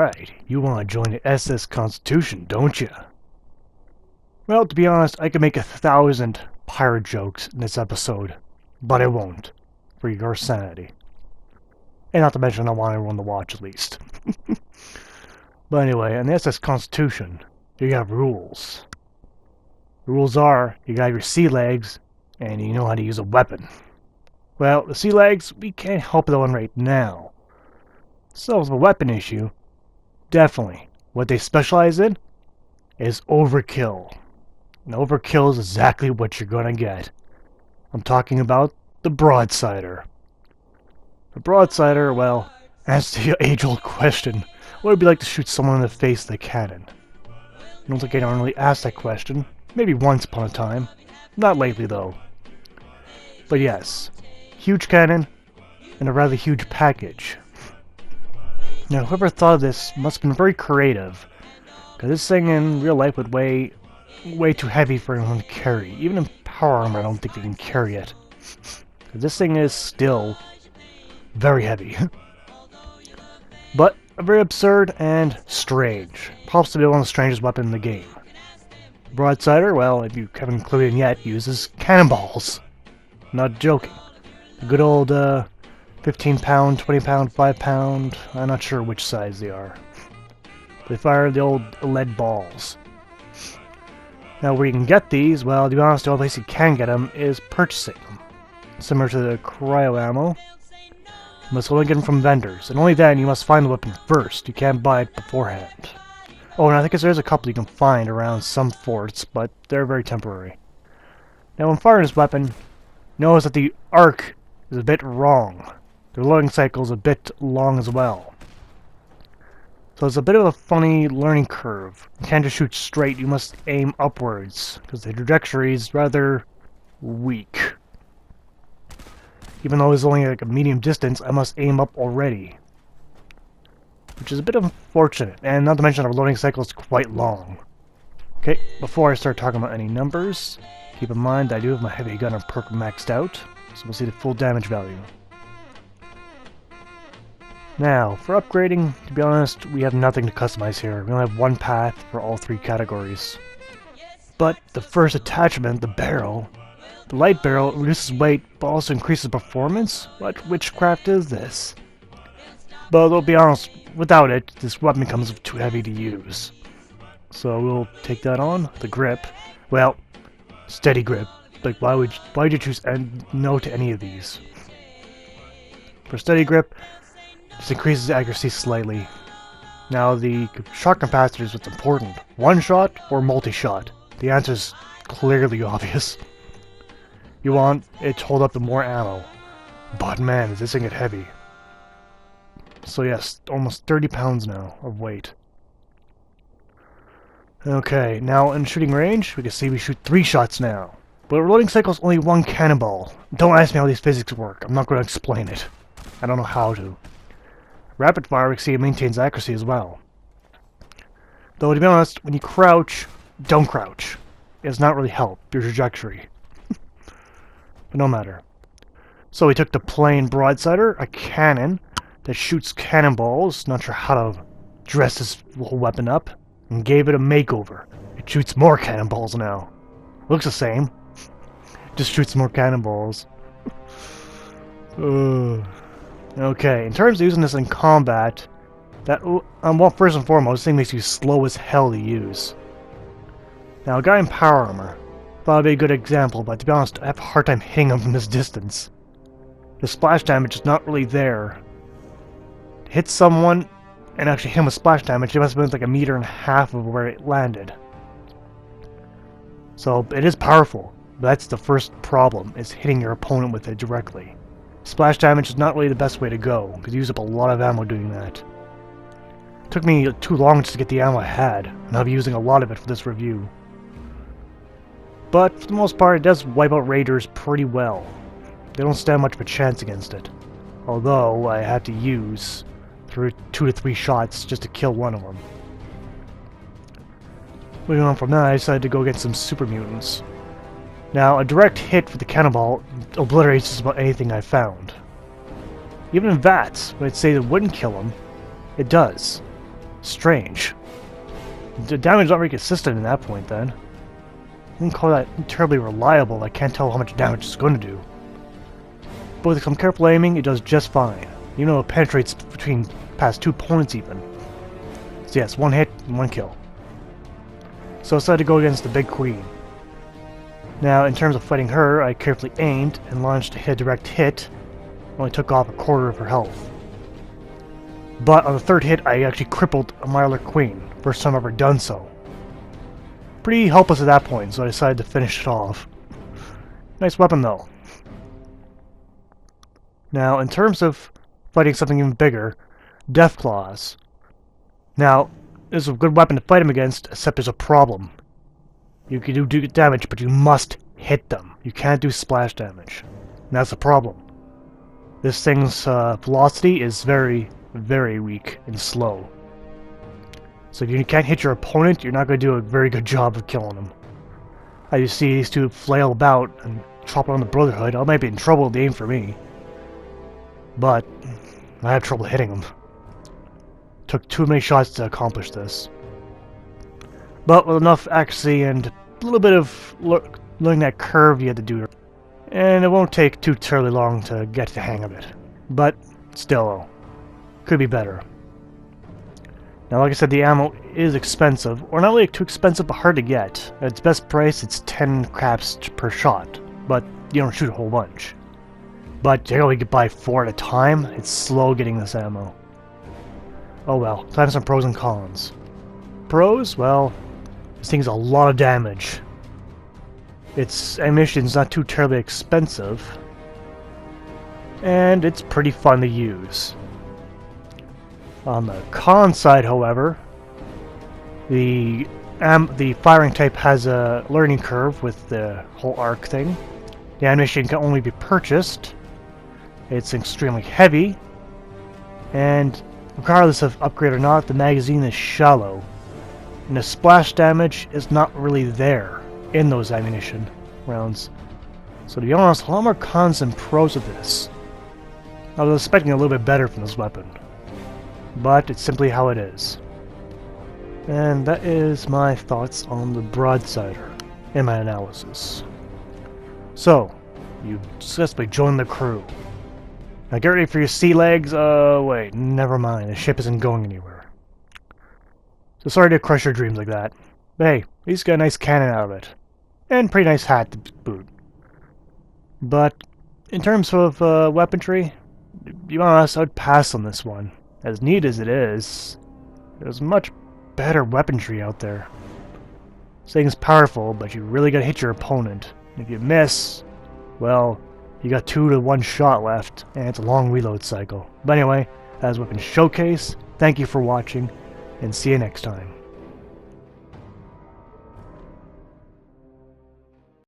right, you want to join the SS Constitution, don't you? Well, to be honest, I could make 1,000 pirate jokes in this episode, but I won't, for your sanity. And not to mention I want everyone to watch at least. But anyway, in the SS Constitution, you have rules. The rules are, you got your sea legs, and you know how to use a weapon. Well, the sea legs, we can't help that one right now. So, with a weapon issue, definitely, what they specialize in is overkill. And overkill is exactly what you're gonna get. I'm talking about the broadsider. The broadsider, well, answers the age-old question, what would it be like to shoot someone in the face with a cannon? I don't think anyone really asked that question. Maybe once upon a time. Not lately, though. But yes, huge cannon and a rather huge package. Now, whoever thought of this must have been very creative, because this thing in real life would weigh way too heavy for anyone to carry. Even in power armor, I don't think they can carry it. This thing is still very heavy. But very absurd and strange. Possibly one of the strangest weapons in the game. Broadsider, well, if you haven't included it yet, uses cannonballs. Not joking. The good old 15 pound, 20 pound, 5 pound, I'm not sure which size they are. They fire the old lead balls. Now where you can get these, well, to be honest, the only place you can get them is purchasing them. Similar to the cryo ammo. You must only get them from vendors, and only then you must find the weapon first. You can't buy it beforehand. Oh, and I think there's a couple you can find around some forts, but they're very temporary. Now when firing this weapon, notice that the arc is a bit wrong. The loading cycle is a bit long as well. So it's a bit of a funny learning curve. You can't just shoot straight, you must aim upwards, because the trajectory is rather weak. Even though it's only like a medium distance, I must aim up already. Which is a bit unfortunate, and not to mention our loading cycle is quite long. Okay, before I start talking about any numbers, keep in mind that I do have my heavy gunner perk maxed out, so we'll see the full damage value. Now, for upgrading, to be honest, we have nothing to customize here. We only have one path for all three categories. But the first attachment, the barrel, the light barrel reduces weight but also increases performance? What witchcraft is this? But I'll be honest, without it, this weapon becomes too heavy to use. So we'll take that on. The grip, well, steady grip. Like why would you choose no to any of these? For steady grip, this increases accuracy slightly. Now the shot capacitor is what's important. One shot or multi-shot? The answer is clearly obvious. You want it to hold up to more ammo. But man, does this thing get heavy. So yes, almost 30 pounds now of weight. Okay, now in shooting range, we can see we shoot 3 shots now. But reloading cycle is only 1 cannonball. Don't ask me how these physics work. I'm not going to explain it. I don't know how to. Rapid fire, we see it maintains accuracy as well. Though to be honest, when you crouch, don't crouch. It does not really help your trajectory. But no matter. So we took the plain broadsider, a cannon that shoots cannonballs, not sure how to dress this little weapon up, and gave it a makeover. It shoots more cannonballs now. Looks the same. Just shoots more cannonballs. Okay, in terms of using this in combat, well, first and foremost, this thing makes you slow as hell to use. Now, a guy in power armor, thought it'd be a good example, but to be honest, I have a hard time hitting him from this distance. The splash damage is not really there. To hit someone and actually hit him with splash damage, it must have been like 1.5 meters of where it landed. So, it is powerful, but that's the first problem, is hitting your opponent with it directly. Splash damage is not really the best way to go, because you use up a lot of ammo doing that. It took me too long just to get the ammo I had, and I'll be using a lot of it for this review. But for the most part, it does wipe out raiders pretty well. They don't stand much of a chance against it. Although, I had to use through 2 to 3 shots just to kill one of them. Moving on from that, I decided to go against some super mutants. Now, a direct hit with the cannonball obliterates just about anything I found. Even in VATS, when I'd say it wouldn't kill him, it does. Strange. The damage is not very consistent at that point then. I wouldn't call that terribly reliable. I can't tell how much damage it's going to do. But with some careful aiming, it does just fine. You know, it penetrates between past 2 opponents even. So yes, 1 hit and 1 kill. So I decided to go against the Big Queen. Now, in terms of fighting her, I carefully aimed and launched a direct hit. Only took off a quarter of her health. But on the 3rd hit, I actually crippled a Mylar Queen. First time I've ever done so. Pretty helpless at that point, so I decided to finish it off. Nice weapon though. Now, in terms of fighting something even bigger, Deathclaws. Now, this is a good weapon to fight him against, except there's a problem. You can do damage, but you must hit them. You can't do splash damage. And that's the problem. This thing's velocity is very, very weak and slow. So if you can't hit your opponent, you're not going to do a very good job of killing them. As you see these two flail about and chop on the Brotherhood, I might be in trouble with the aim for me. But I have trouble hitting them. Took too many shots to accomplish this. But with enough accuracy and a little bit of learning that curve you had to do, and it won't take too terribly long to get the hang of it. But still, could be better. Now, like I said, the ammo is expensive, or not really too expensive, but hard to get. At its best price, it's 10 craps per shot, but you don't shoot a whole bunch. But you only can buy 4 at a time. It's slow getting this ammo. Oh well, time for some pros and cons. Pros? Well, this thing's a lot of damage. Its ammunition's not too terribly expensive, and it's pretty fun to use. On the con side, however, the firing type has a learning curve with the whole arc thing. The ammunition can only be purchased. It's extremely heavy, and regardless of upgrade or not, the magazine is shallow, and the splash damage is not really there in those ammunition rounds. So to be honest, a lot more cons than pros of this. I was expecting a little bit better from this weapon, but it's simply how it is. And that is my thoughts on the broadsider in my analysis. So, you've successfully joined the crew. Now get ready for your sea legs. Wait, never mind. The ship isn't going anywhere. So sorry to crush your dreams like that. But hey, at least got a nice cannon out of it. And pretty nice hat to boot. But, in terms of weaponry, to be honest, I would pass on this one. As neat as it is, there's much better weaponry out there. This thing's powerful, but you really gotta hit your opponent. If you miss, well, you got 2 to 1 shot left, and it's a long reload cycle. But anyway, as Weapon Showcase, thank you for watching, and see you next time.